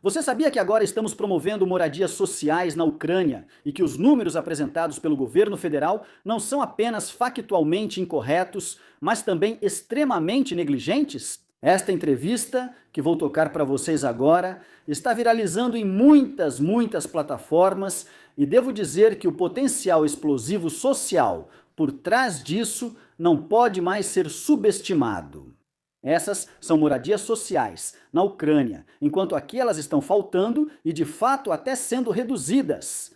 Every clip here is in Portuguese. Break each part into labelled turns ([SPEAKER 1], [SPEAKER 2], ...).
[SPEAKER 1] Você sabia que agora estamos promovendo moradias sociais na Ucrânia e que os números apresentados pelo governo federal não são apenas factualmente incorretos, mas também extremamente negligentes? Esta entrevista, que vou tocar para vocês agora, está viralizando em muitas plataformas e devo dizer que o potencial explosivo social por trás disso não pode mais ser subestimado. Essas são moradias sociais na Ucrânia, enquanto aqui elas estão faltando e de fato até sendo reduzidas.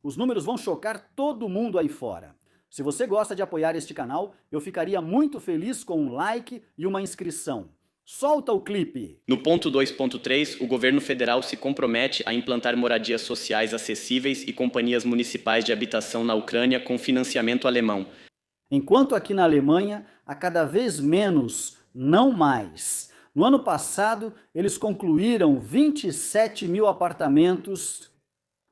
[SPEAKER 1] Os números vão chocar todo mundo aí fora. Se você gosta de apoiar este canal, eu ficaria muito feliz com um like e uma inscrição. Solta o clipe!
[SPEAKER 2] No ponto 2.3, o governo federal se compromete a implantar moradias sociais acessíveis e companhias municipais de habitação na Ucrânia com financiamento alemão.
[SPEAKER 1] Enquanto aqui na Alemanha, há cada vez menos, não mais. No ano passado, eles concluíram 27 mil apartamentos.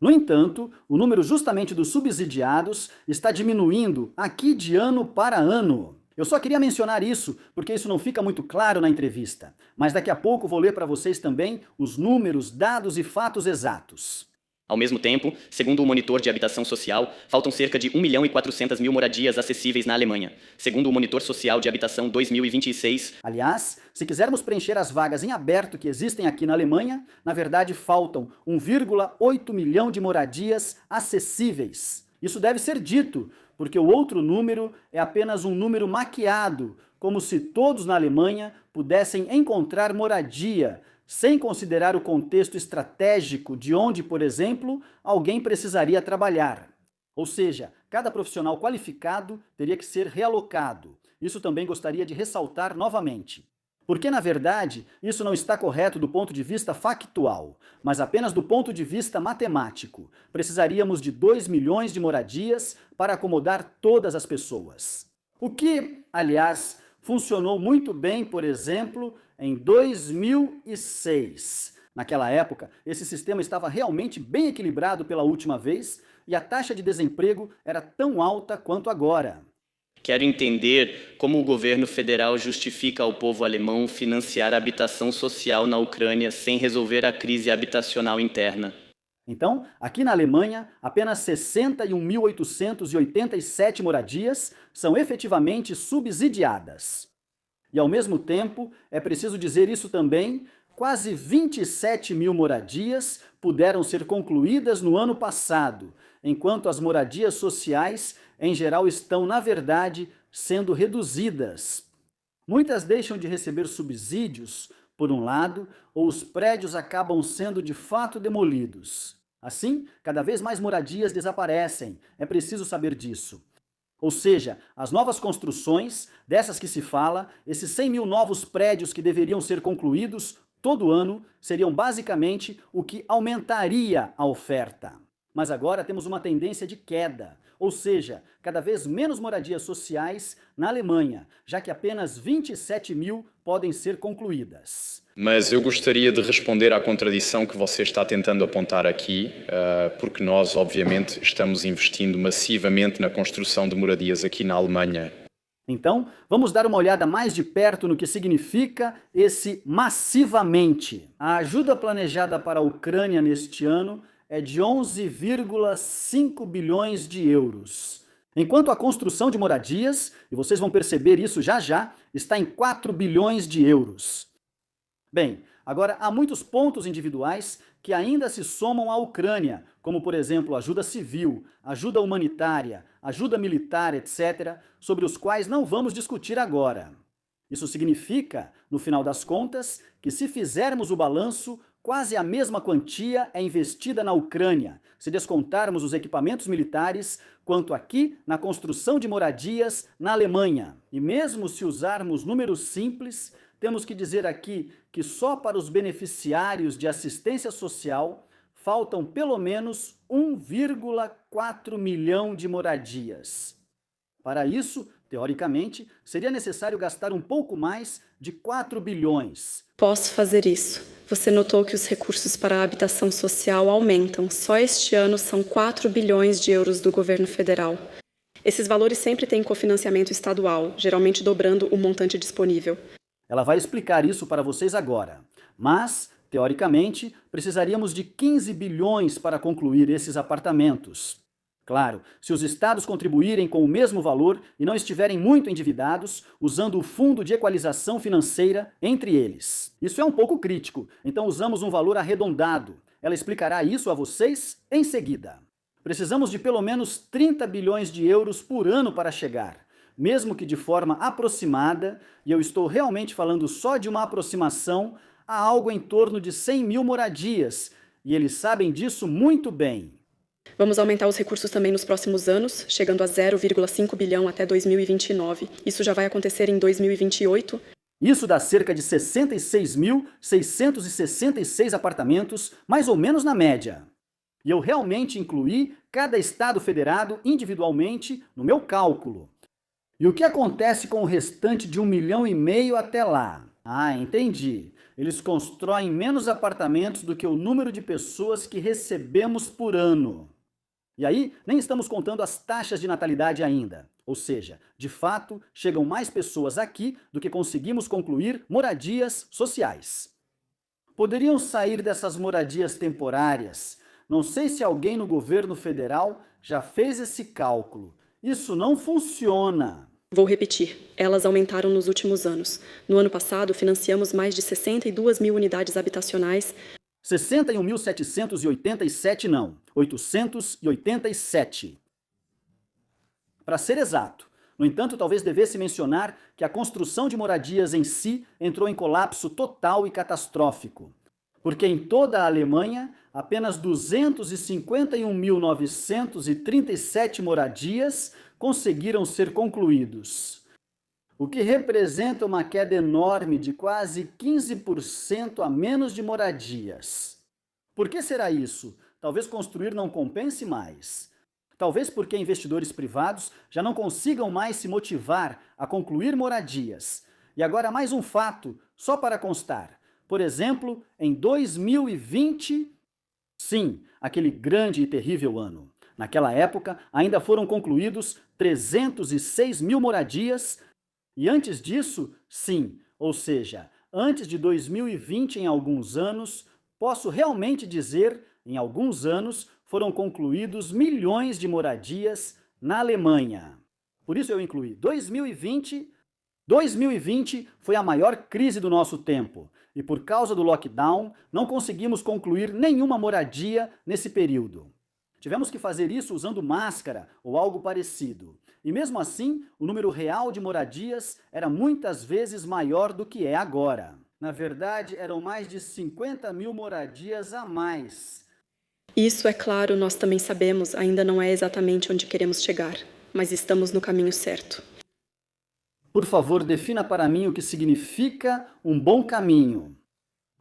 [SPEAKER 1] No entanto, o número justamente dos subsidiados está diminuindo aqui de ano para ano. Eu só queria mencionar isso, porque isso não fica muito claro na entrevista. Mas daqui a pouco vou ler para vocês também os números, dados e fatos exatos.
[SPEAKER 2] Ao mesmo tempo, segundo o monitor de habitação social, faltam cerca de 1.400.000 moradias acessíveis na Alemanha, segundo o monitor social de habitação 2026.
[SPEAKER 1] Aliás, se quisermos preencher as vagas em aberto que existem aqui na Alemanha, na verdade faltam 1,8 milhão de moradias acessíveis. Isso deve ser dito, porque o outro número é apenas um número maquiado, como se todos na Alemanha pudessem encontrar moradia, sem considerar o contexto estratégico de onde, por exemplo, alguém precisaria trabalhar. Ou seja, cada profissional qualificado teria que ser realocado. Isso também gostaria de ressaltar novamente. Porque, na verdade, isso não está correto do ponto de vista factual, mas apenas do ponto de vista matemático. Precisaríamos de 2 milhões de moradias para acomodar todas as pessoas. O que, aliás, funcionou muito bem, por exemplo, em 2006. Naquela época, esse sistema estava realmente bem equilibrado pela última vez e a taxa de desemprego era tão alta quanto agora.
[SPEAKER 2] Quero entender como o governo federal justifica ao povo alemão financiar a habitação social na Ucrânia sem resolver a crise habitacional interna.
[SPEAKER 1] Então, aqui na Alemanha, apenas 61.887 moradias são efetivamente subsidiadas. E ao mesmo tempo, é preciso dizer isso também, quase 27 mil moradias puderam ser concluídas no ano passado, enquanto as moradias sociais, em geral, estão, na verdade, sendo reduzidas. Muitas deixam de receber subsídios, por um lado, ou os prédios acabam sendo de fato demolidos. Assim, cada vez mais moradias desaparecem, é preciso saber disso. Ou seja, as novas construções, dessas que se fala, esses 100 mil novos prédios que deveriam ser concluídos todo ano, seriam basicamente o que aumentaria a oferta. Mas agora temos uma tendência de queda, ou seja, cada vez menos moradias sociais na Alemanha, já que apenas 27 mil podem ser concluídas.
[SPEAKER 3] Mas eu gostaria de responder à contradição que você está tentando apontar aqui, porque nós, obviamente, estamos investindo massivamente na construção de moradias aqui na Alemanha.
[SPEAKER 1] Então, vamos dar uma olhada mais de perto no que significa esse massivamente. A ajuda planejada para a Ucrânia neste ano é de 11,5 bilhões de euros. Enquanto a construção de moradias, e vocês vão perceber isso já já, está em 4 bilhões de euros. Bem, agora há muitos pontos individuais que ainda se somam à Ucrânia, como por exemplo ajuda civil, ajuda humanitária, ajuda militar, etc., sobre os quais não vamos discutir agora. Isso significa, no final das contas, que se fizermos o balanço, quase a mesma quantia é investida na Ucrânia, se descontarmos os equipamentos militares, quanto aqui na construção de moradias na Alemanha. E mesmo se usarmos números simples, temos que dizer aqui que só para os beneficiários de assistência social faltam pelo menos 1,4 milhão de moradias. Para isso, teoricamente, seria necessário gastar um pouco mais de 4 bilhões.
[SPEAKER 4] Posso fazer isso. Você notou que os recursos para a habitação social aumentam. Só este ano são 4 bilhões de euros do governo federal. Esses valores sempre têm cofinanciamento estadual, geralmente dobrando o montante disponível.
[SPEAKER 1] Ela vai explicar isso para vocês agora. Mas Teoricamente, precisaríamos de 15 bilhões para concluir esses apartamentos. Claro, se os estados contribuírem com o mesmo valor e não estiverem muito endividados, usando o Fundo de Equalização Financeira entre eles. Isso é um pouco crítico, então usamos um valor arredondado. Ela explicará isso a vocês em seguida. Precisamos de pelo menos 30 bilhões de euros por ano para chegar, mesmo que de forma aproximada, e eu estou realmente falando só de uma aproximação, a algo em torno de 100 mil moradias, e eles sabem disso muito bem.
[SPEAKER 4] Vamos aumentar os recursos também nos próximos anos, chegando a 0,5 bilhão até 2029. Isso já vai acontecer em 2028.
[SPEAKER 1] Isso dá cerca de 66.666 apartamentos, mais ou menos na média. E eu realmente incluí cada estado federado individualmente no meu cálculo. E o que acontece com o restante de 1,5 milhão até lá? Ah, entendi. Eles constroem menos apartamentos do que o número de pessoas que recebemos por ano. E aí, nem estamos contando as taxas de natalidade ainda. Ou seja, de fato, chegam mais pessoas aqui do que conseguimos concluir moradias sociais. Poderiam sair dessas moradias temporárias. Não sei se alguém no governo federal já fez esse cálculo. Isso não funciona.
[SPEAKER 4] Vou repetir, elas aumentaram nos últimos anos. No ano passado, financiamos mais de 62 mil unidades habitacionais.
[SPEAKER 1] 61.787 não, 887. Para ser exato. No entanto, talvez devesse mencionar que a construção de moradias em si entrou em colapso total e catastrófico. Porque em toda a Alemanha, apenas 251.937 moradias conseguiram ser concluídos, o que representa uma queda enorme de quase 15% a menos de moradias. Por que será isso? Talvez construir não compense mais. Talvez porque investidores privados já não consigam mais se motivar a concluir moradias. E agora mais um fato, só para constar. Por exemplo, em 2020, sim, aquele grande e terrível ano. Naquela época, ainda foram concluídos 306 mil moradias, e antes disso, sim, ou seja, antes de 2020 em alguns anos, posso realmente dizer, em alguns anos, foram concluídos milhões de moradias na Alemanha. Por isso eu incluí 2020. 2020 foi a maior crise do nosso tempo, e por causa do lockdown, não conseguimos concluir nenhuma moradia nesse período. Tivemos que fazer isso usando máscara ou algo parecido. E mesmo assim, o número real de moradias era muitas vezes maior do que é agora. Na verdade, eram mais de 50 mil moradias a mais.
[SPEAKER 4] Isso, é claro, nós também sabemos, ainda não é exatamente onde queremos chegar, mas estamos no caminho certo.
[SPEAKER 1] Por favor, defina para mim o que significa um bom caminho.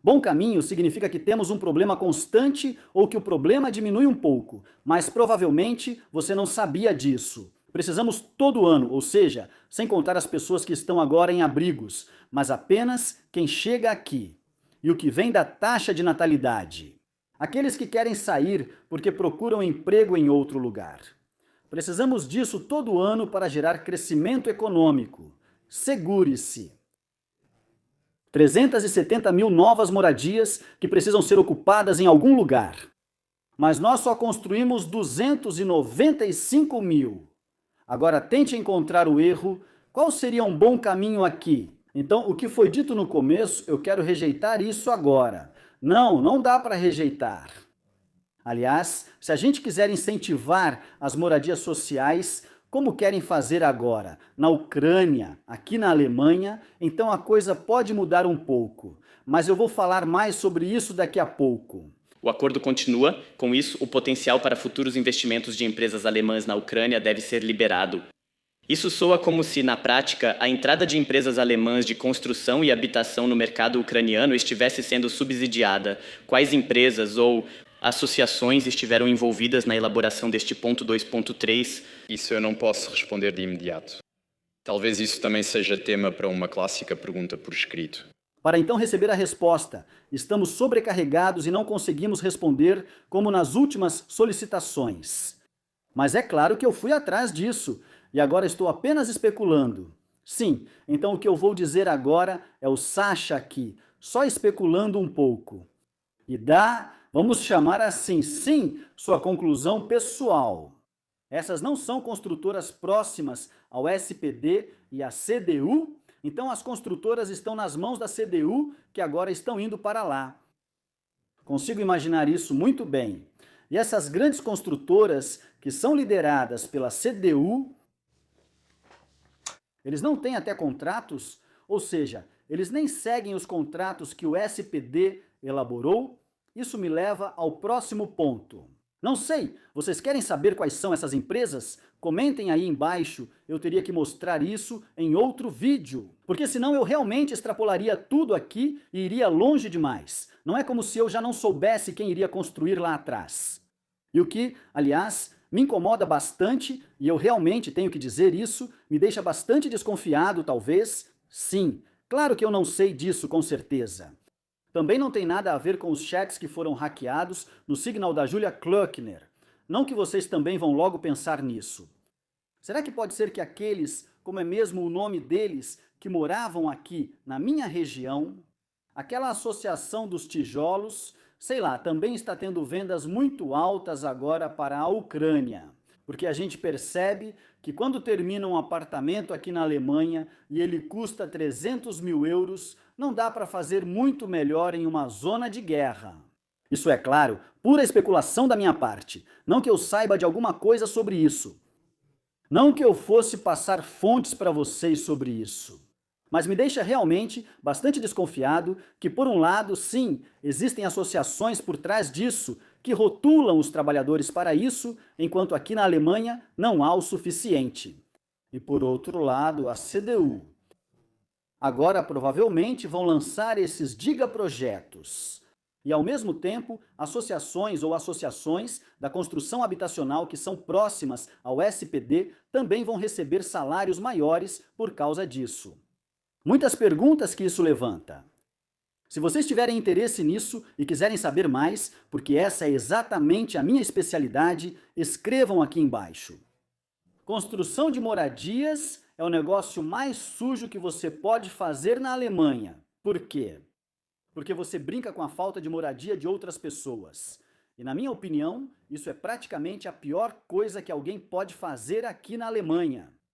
[SPEAKER 1] Bom caminho significa que temos um problema constante ou que o problema diminui um pouco, mas provavelmente você não sabia disso. Precisamos todo ano, ou seja, sem contar as pessoas que estão agora em abrigos, mas apenas quem chega aqui. E o que vem da taxa de natalidade. Aqueles que querem sair porque procuram emprego em outro lugar. Precisamos disso todo ano para gerar crescimento econômico. Segure-se. 370 mil novas moradias que precisam ser ocupadas em algum lugar. Mas nós só construímos 295 mil. Agora tente encontrar o erro. Qual seria um bom caminho aqui? Então, o que foi dito no começo, eu quero rejeitar isso agora. Não dá para rejeitar. Aliás, se a gente quiser incentivar as moradias sociais, como querem fazer agora, na Ucrânia, aqui na Alemanha, então a coisa pode mudar um pouco. Mas eu vou falar mais sobre isso daqui a pouco.
[SPEAKER 2] O acordo continua, com isso, o potencial para futuros investimentos de empresas alemãs na Ucrânia deve ser liberado. Isso soa como se, na prática, a entrada de empresas alemãs de construção e habitação no mercado ucraniano estivesse sendo subsidiada. Quais empresas ou associações estiveram envolvidas na elaboração deste ponto 2.3?
[SPEAKER 3] Isso eu não posso responder de imediato. Talvez isso também seja tema para uma clássica pergunta por escrito.
[SPEAKER 1] Para então receber a resposta, estamos sobrecarregados e não conseguimos responder como nas últimas solicitações. Mas é claro que eu fui atrás disso, e agora estou apenas especulando. Sim, então o que eu vou dizer agora é o Sasha aqui, só especulando um pouco. e dá, vamos chamar assim, sim, sua conclusão pessoal. Essas não são construtoras próximas ao SPD e à CDU, então as construtoras estão nas mãos da CDU, que agora estão indo para lá. Consigo imaginar isso muito bem. E essas grandes construtoras, que são lideradas pela CDU, eles não têm até contratos, ou seja, eles nem seguem os contratos que o SPD elaborou. Isso me leva ao próximo ponto. Não sei, vocês querem saber quais são essas empresas? Comentem aí embaixo, eu teria que mostrar isso em outro vídeo. Porque senão eu realmente extrapolaria tudo aqui e iria longe demais. Não é como se eu já não soubesse quem iria construir lá atrás. E o que, aliás, me incomoda bastante, e eu realmente tenho que dizer isso, me deixa bastante desconfiado, talvez. Sim, claro que eu não sei disso com certeza. Também não tem nada a ver com os cheques que foram hackeados no Signal da Julia Klöckner. Não que vocês também vão logo pensar nisso. Será que pode ser que aqueles, como é mesmo o nome deles, que moravam aqui na minha região, aquela associação dos tijolos, sei lá, também está tendo vendas muito altas agora para a Ucrânia? Porque a gente percebe que quando termina um apartamento aqui na Alemanha e ele custa 300 mil euros, não dá para fazer muito melhor em uma zona de guerra. Isso é claro, pura especulação da minha parte. Não que eu saiba de alguma coisa sobre isso. Não que eu fosse passar fontes para vocês sobre isso. Mas me deixa realmente bastante desconfiado que, por um lado, sim, existem associações por trás disso que rotulam os trabalhadores para isso, enquanto aqui na Alemanha não há o suficiente. E, por outro lado, a CDU. Agora, provavelmente, vão lançar esses gigaprojetos. E, ao mesmo tempo, associações ou associações da construção habitacional que são próximas ao SPD também vão receber salários maiores por causa disso. Muitas perguntas que isso levanta. Se vocês tiverem interesse nisso e quiserem saber mais, porque essa é exatamente a minha especialidade, escrevam aqui embaixo. Construção de moradias é o negócio mais sujo que você pode fazer na Alemanha. Por quê? Porque você brinca com a falta de moradia de outras pessoas. E na minha opinião, isso é praticamente a pior coisa que alguém pode fazer aqui na Alemanha.